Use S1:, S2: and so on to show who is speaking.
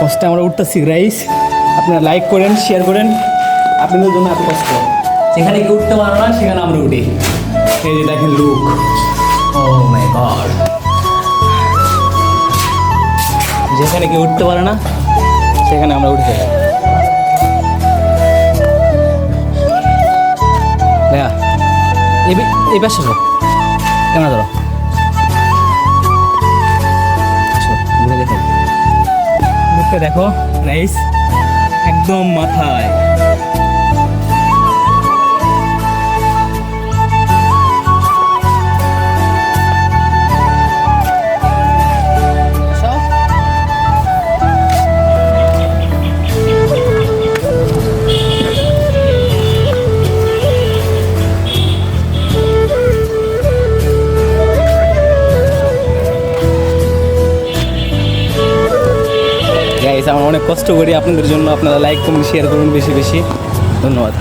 S1: কষ্টে আমরা উঠতেছি গাইস, আপনারা লাইক করেন, শেয়ার করেন, আপনাদের জন্য এত কষ্ট। যেখানে কেউ উঠতে পারে না সেখানে আমরা উঠি। এই যে দেখেন লুক, ও মাই গড, যেখানে কেউ উঠতে পারে না সেখানে আমরা উঠে যাই। ভাইয়া এই পাশে আসো, ক্যামেরা ধরো, ঘুরে দেখো, লুকটা দেখো নাইস, একদম মাথায়। গাইস আমরা অনেক কষ্ট করি আপনাদের জন্য, আপনারা লাইক কমেন্ট শেয়ার করুন বেশি বেশি, ধন্যবাদ।